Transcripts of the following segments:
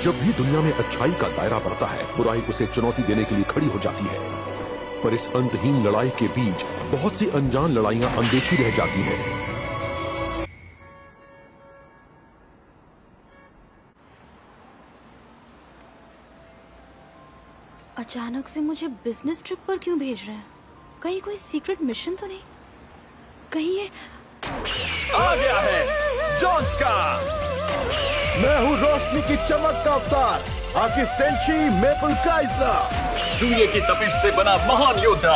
जब भी दुनिया में अच्छाई का दायरा बढ़ता है, बुराई उसे चुनौती देने के लिए खड़ी हो जाती है। पर इस अंतहीन लड़ाई के बीच बहुत सी अनजान लड़ाइयां अनदेखी रह जाती हैं। अचानक से मुझे बिजनेस ट्रिप पर क्यों भेज रहे हैं? कहीं कोई सीक्रेट मिशन तो नहीं? कहीं ये आ गया है जॉन्स का। मैं हूँ रोशनी की चमक का अवतार, आगे सेंची मेपल काइजर, सूर्य की तपिश से बना महान योद्धा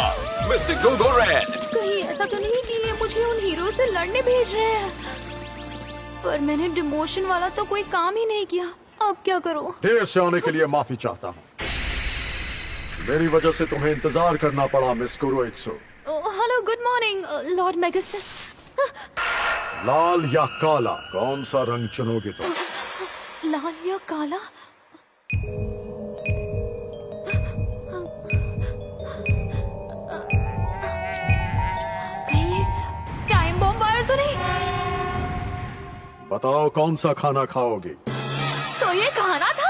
मिस्टर गोगो रेड। कहीं ऐसा तो नहीं कि ये मुझे उन हीरो से लड़ने भेज रहे हैं? पर मैंने डिमोशन वाला तो कोई काम ही नहीं किया, अब क्या करूं? देर से आने के लिए माफी चाहता हूँ। मेरी वजह से तुम्हें इंतजार करना पड़ा miss Kuroitsu. Hello, good morning Lord Megistus. लाल या काला, कौन सा रंग चुनोगे तुम? लाल या काला? कहीं टाइम बॉम्ब वायर तो नहीं? बताओ कौन सा खाना खाओगे? तो ये खाना था?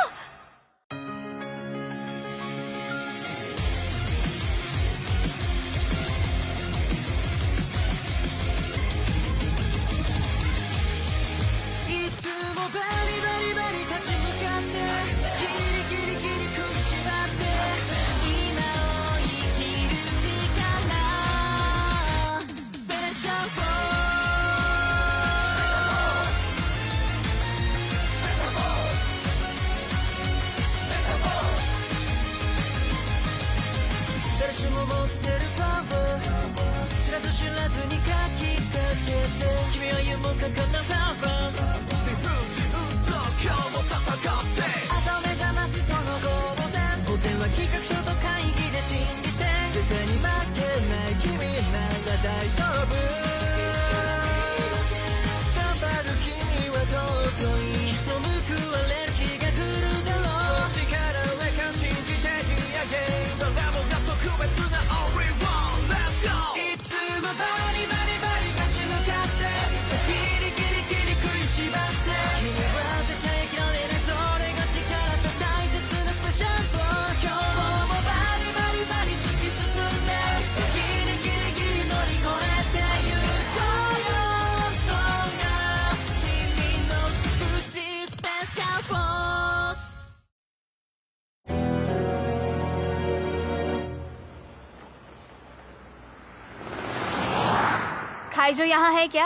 काइजो यहाँ है क्या?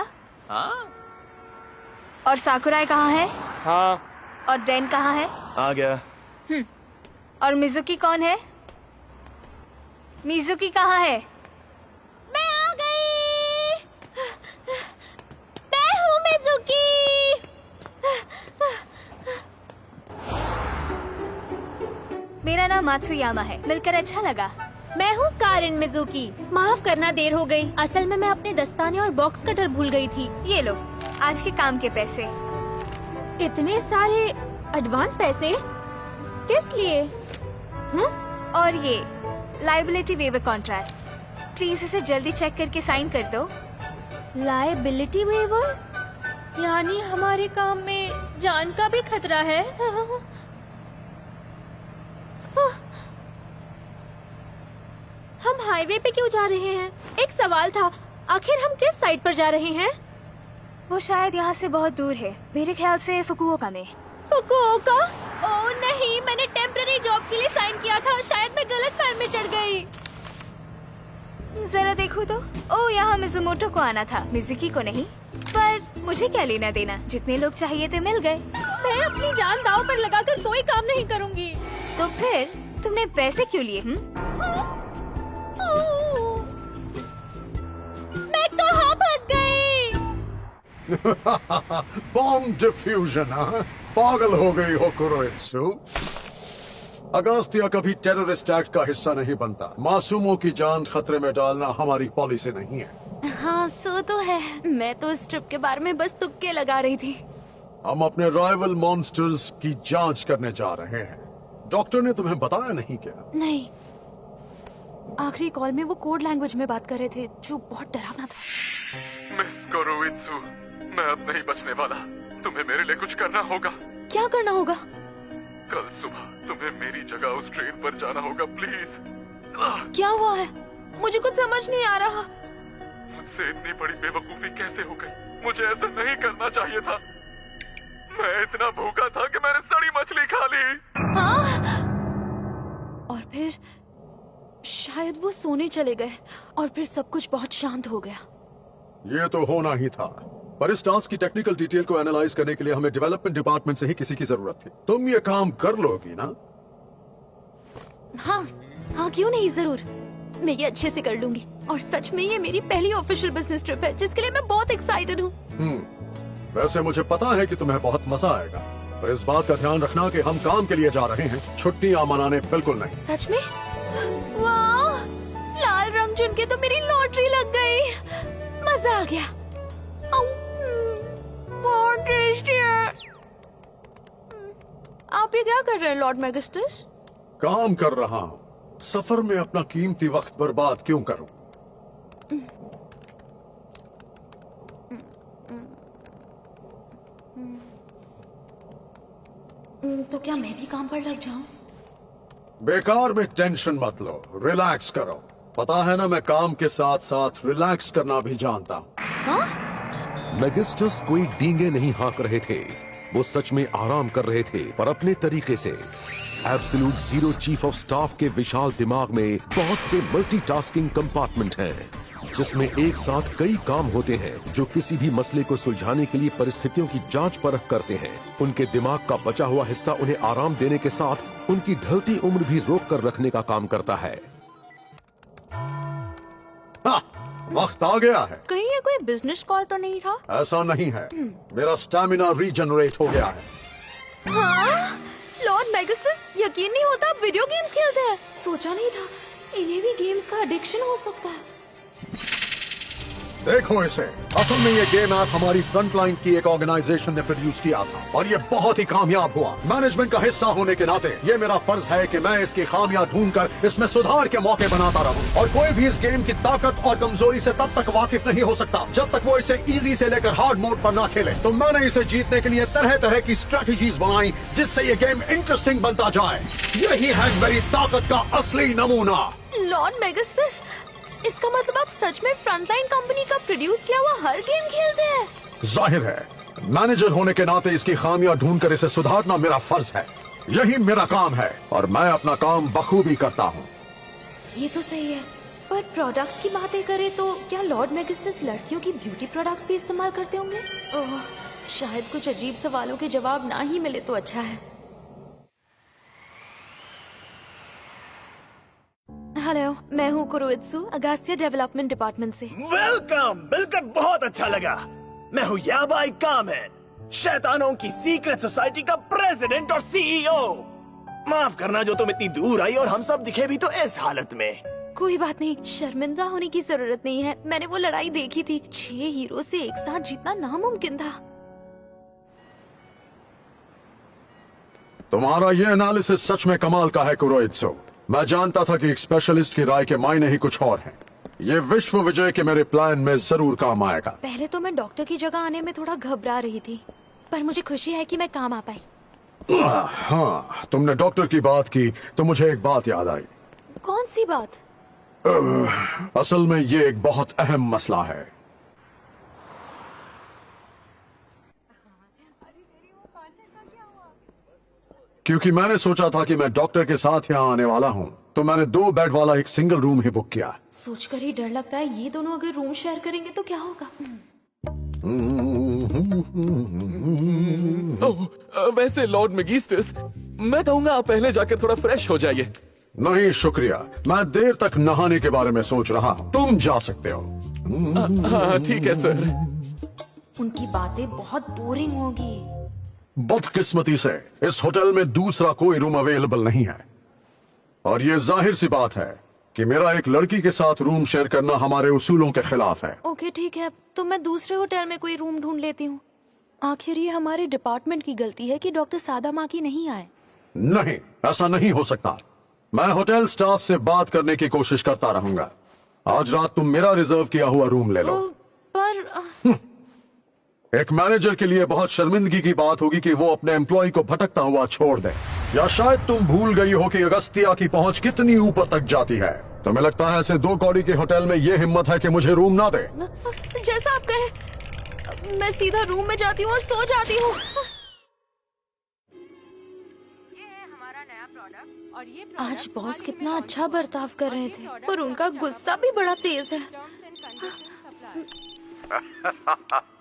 हाँ और साकुराई कहाँ है? हाँ। और डेन कहाँ है? आ गया। और मिजुकी कौन है? मिजुकी कहाँ है? मैं आ गई। मैं हूँ मिजुकी। मेरा नाम मात्सुयामा है, मिलकर अच्छा लगा। मैं हूँ कारिन मिजुकी। माफ करना देर हो गई, असल में मैं अपने दस्ताने और बॉक्स कटर भूल गई थी। ये लो आज के काम के पैसे। इतने सारे एडवांस पैसे किस लिए? और ये लायबिलिटी वेवर कॉन्ट्रैक्ट, प्लीज इसे जल्दी चेक करके साइन कर दो। लायबिलिटी वेवर यानी हमारे काम में जान का भी खतरा है। हम हाईवे पे क्यों जा रहे हैं? एक सवाल था, आखिर हम किस साइड पर जा रहे हैं? वो शायद यहाँ से बहुत दूर है, मेरे ख्याल से फुकुओका में। फुकुओका? ओह नहीं, मैंने टेम्पररी जॉब के लिए साइन किया था, शायद मैं गलत फैन में चढ़ गई। जरा देखो तो। ओह यहाँ मिजुमोटो को आना था, मिजुकी को नहीं। पर मुझे क्या लेना देना, जितने लोग चाहिए थे मिल गए। मैं अपनी जान दांव पर लगाकर कोई काम नहीं करूँगी। तो फिर तुमने पैसे क्यों लिए? मैं कहाँ फंस गई? बॉम्ब डिफ्यूजन, हाँ? पागल हो गई हो कुरोइत्सु। अगस्त्या कभी टेररिस्ट एक्ट का हिस्सा नहीं बनता। मासूमों की जान खतरे में डालना हमारी पॉलिसी नहीं है। हाँ सो तो है, मैं तो इस ट्रिप के बारे में बस तुक्के लगा रही थी। हम अपने राइवल मॉन्स्टर्स की जांच करने जा रहे हैं। डॉक्टर ने तुम्हें बताया नहीं क्या? नहीं, आखिरी कॉल में वो कोड लैंग्वेज में बात कर रहे थे जो बहुत डरावना था। मिस कुरोइत्सु, मैं अब नहीं बचने वाला। तुम्हें मेरे लिए कुछ करना होगा। क्या करना होगा? कल सुबह तुम्हें मेरी जगह उस ट्रेन पर जाना होगा, प्लीज। क्या हुआ है? मुझे कुछ समझ नहीं आ रहा। मुझसे इतनी बड़ी बेवकूफी कैसे हो गई? मुझे ऐसा नहीं करना चाहिए था। मैं इतना भूखा था कि मैंने सड़ी मछली खा ली। हाँ? और फिर शायद वो सोने चले गए और फिर सब कुछ बहुत शांत हो गया। ये तो होना ही था, पर इस टास्क की टेक्निकल डिटेल को एनालाइज करने के लिए हमें डेवलपमेंट डिपार्टमेंट से ही किसी की जरूरत थी। तुम ये काम कर लोगी ना? हाँ हाँ, क्यों नहीं, जरूर। मैं ये अच्छे से कर लूंगी। और सच में ये मेरी पहली ऑफिशियल बिजनेस ट्रिप है, जिसके लिए मैं बहुत एक्साइटेड हूँ। वैसे मुझे पता है कि तुम्हें बहुत मजा आएगा, पर इस बात का ध्यान रखना कि हम काम के लिए जा रहे हैं, छुट्टियां मनाने बिल्कुल नहीं। सच में? वाह, लाल रंग चुन के तो मेरी लॉटरी लग गई। मजा आ गया। बहुत टेस्टी है। आप ये क्या कर रहे हैं लॉर्ड मैगिस्टस? काम कर रहा हूँ। सफर में अपना कीमती वक्त बर्बाद क्यों करूं? तो क्या मैं भी काम पर लग जाऊं? बेकार में टेंशन मत लो, रिलैक्स करो। पता है ना, मैं काम के साथ साथ रिलैक्स करना भी जानता हूँ। हाँ? मैगिस्टस कोई डींगे नहीं हाँक रहे थे, वो सच में आराम कर रहे थे, पर अपने तरीके से। Absolute zero chief of staff के विशाल दिमाग में बहुत से मल्टीटास्किंग कंपार्टमेंट हैं, जिसमें एक साथ कई काम होते हैं जो किसी भी मसले को सुलझाने के लिए परिस्थितियों की जांच परख करते हैं। उनके दिमाग का बचा हुआ हिस्सा उन्हें आराम देने के साथ उनकी ढलती उम्र भी रोक कर रखने का काम करता है। वक्त आ गया है। कहीं ये कोई बिजनेस कॉल तो नहीं था? ऐसा नहीं है, मेरा स्टैमिना रीजनरेट हो गया है। हाँ? लॉर्ड मैगिस्टस, यकीन नहीं होता आप वीडियो गेम्स खेलते हैं। सोचा नहीं था इन्हें भी गेम्स का एडिक्शन हो सकता है। देखो इसे, असल में ये गेम ऐप हमारी फ्रंटलाइन की एक ऑर्गेनाइजेशन ने प्रोड्यूस किया था और ये बहुत ही कामयाब हुआ। मैनेजमेंट का हिस्सा होने के नाते ये मेरा फर्ज है कि मैं इसकी खामियां ढूंढकर इसमें सुधार के मौके बनाता रहूं। और कोई भी इस गेम की ताकत और कमजोरी से तब तक वाकिफ नहीं हो सकता जब तक वो इसे इजी से लेकर हार्ड मोड पर ना खेले। तो मैंने इसे जीतने के लिए तरह तरह की स्ट्रेटेजीज बनाई, जिससे ये गेम इंटरेस्टिंग बनता जाए। यही है मेरी ताकत का असली नमूना। लॉर्ड मैगिस्टस, इसका मतलब आप सच में फ्रंटलाइन कंपनी का प्रोड्यूस किया हुआ हर गेम खेलते हैं? जाहिर है, मैनेजर होने के नाते इसकी खामियां ढूंढकर इसे सुधारना मेरा फर्ज है। यही मेरा काम है और मैं अपना काम बखूबी करता हूँ। ये तो सही है, पर प्रोडक्ट्स की बातें करें तो क्या लॉर्ड मैगिस्टस लड़कियों की ब्यूटी प्रोडक्ट्स भी इस्तेमाल करते होंगे? ओह, शायद कुछ अजीब सवालों के जवाब ना ही मिले तो अच्छा है। हेलो, मैं हूँ कुरोइत्सु, अगास्तिया डेवलपमेंट डिपार्टमेंट से। वेलकम, मिलकर बहुत अच्छा लगा। मैं हूँ याबाई कामेन, शैतानों की सीक्रेट सोसाइटी का प्रेसिडेंट और सीईओ। माफ करना जो तुम इतनी दूर आई और हम सब दिखे भी तो इस हालत में। कोई बात नहीं, शर्मिंदा होने की जरूरत नहीं है। मैंने वो लड़ाई देखी थी, 6 हीरो से एक साथ जीतना नामुमकिन था। तुम्हारा ये एनालिसिस सच में कमाल का है कुरोइत्सु। मैं जानता था कि एक स्पेशलिस्ट की राय के मायने ही कुछ और हैं। ये विश्व विजय के मेरे प्लान में जरूर काम आएगा। पहले तो मैं डॉक्टर की जगह आने में थोड़ा घबरा रही थी, पर मुझे खुशी है कि मैं काम आ पाई। हाँ, तुमने डॉक्टर की बात की तो मुझे एक बात याद आई। कौन सी बात? असल में ये एक बहुत अहम मसला है। क्योंकि मैंने सोचा था कि मैं डॉक्टर के साथ यहाँ आने वाला हूँ, तो मैंने 2 बेड वाला एक सिंगल रूम ही बुक किया। सोचकर ही डर लगता है, ये दोनों अगर रूम शेयर करेंगे तो क्या होगा? वैसे लॉर्ड मैगिस्टस, मैं कहूँगा आप पहले जाकर थोड़ा फ्रेश हो जाइए। नहीं शुक्रिया, मैं देर तक नहाने के बारे में सोच रहा हूँ। तुम जा सकते हो। हाँ ठीक है सर। उनकी बातें बहुत बोरिंग होगी। बदकिस्मती से इस होटल में दूसरा कोई रूम अवेलेबल नहीं है, और ये जाहिर सी बात है कि मेरा एक लड़की के साथ रूम शेयर करना हमारे उसूलों के खिलाफ है। ओके ठीक है, तो मैं दूसरे होटल में कोई रूम ढूंढ लेती हूँ। आखिर ये हमारे डिपार्टमेंट की गलती है कि डॉक्टर सादामाकी नहीं आए। नहीं, ऐसा नहीं हो सकता। मैं होटल स्टाफ से बात करने की कोशिश करता रहूंगा। आज रात तुम मेरा रिजर्व किया हुआ रूम ले लो। पर एक मैनेजर के लिए बहुत शर्मिंदगी की बात होगी कि वो अपने एम्प्लॉय को भटकता हुआ छोड़ दे। या शायद तुम भूल गई हो कि अगस्तिया की पहुंच कितनी ऊपर तक जाती है। तुम्हें लगता है ऐसे 2 कौड़ी के होटल में ये हिम्मत है कि मुझे रूम ना दे? जैसा आप कहें, मैं सीधा रूम में जाती हूँ और सो जाती हूँ। आज बॉस कितना अच्छा बर्ताव कर रहे थे, पर उनका गुस्सा भी बड़ा तेज है।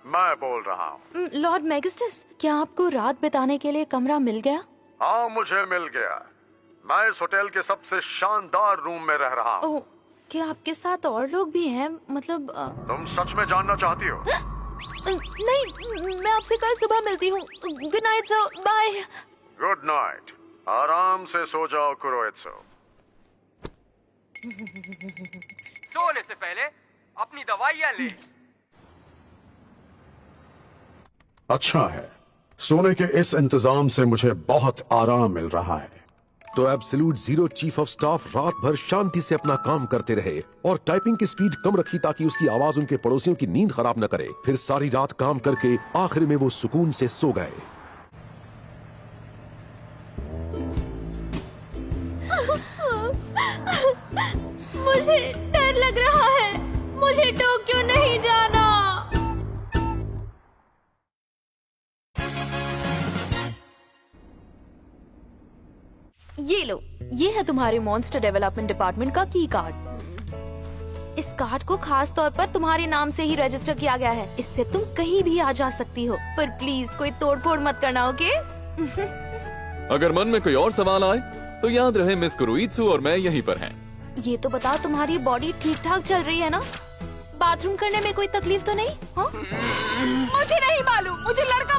मैं बोल रहा हूँ। लॉर्ड मैगिस्टस, क्या आपको रात बिताने के लिए कमरा मिल गया? हाँ, मुझे मिल गया। मैं इस होटल के सबसे शानदार रूम में रह रहा हूँ। ओह, क्या आपके साथ और लोग भी हैं? मतलब तुम सच में जानना चाहती हो? नहीं, मैं आपसे कल सुबह मिलती हूँ। Good night sir, bye. Good night. आराम से सो जाओ कुरोइत्सु। सोने से पहले अपनी दवाइयाँ ले। अच्छा है, सोने के इस इंतजाम से मुझे बहुत आराम मिल रहा है। तो absolute zero chief of staff रात भर शांति से अपना काम करते रहे और टाइपिंग की स्पीड कम रखी ताकि उसकी आवाज उनके पड़ोसियों की नींद खराब न करे। फिर सारी रात काम करके आखिर में वो सुकून से सो गए। मुझे डर लग रहा है, मुझे टोक्यो नहीं जाना। ये लो, ये है तुम्हारे मॉन्स्टर डेवलपमेंट डिपार्टमेंट का की कार्ड। इस कार्ड को खास तौर पर तुम्हारे नाम से ही रजिस्टर किया गया है। इससे तुम कहीं भी आ जा सकती हो, पर प्लीज कोई तोड़फोड़ मत करना, ओके? अगर मन में कोई और सवाल आए तो याद रहे मिस कुरोइत्सु और मैं यहीं पर हैं। ये तो बताओ, तुम्हारी बॉडी ठीक ठाक चल रही है ना? बाथरूम करने में कोई तकलीफ तो नहीं? हाँ? मुझे नहीं मालूम, मुझे लड़का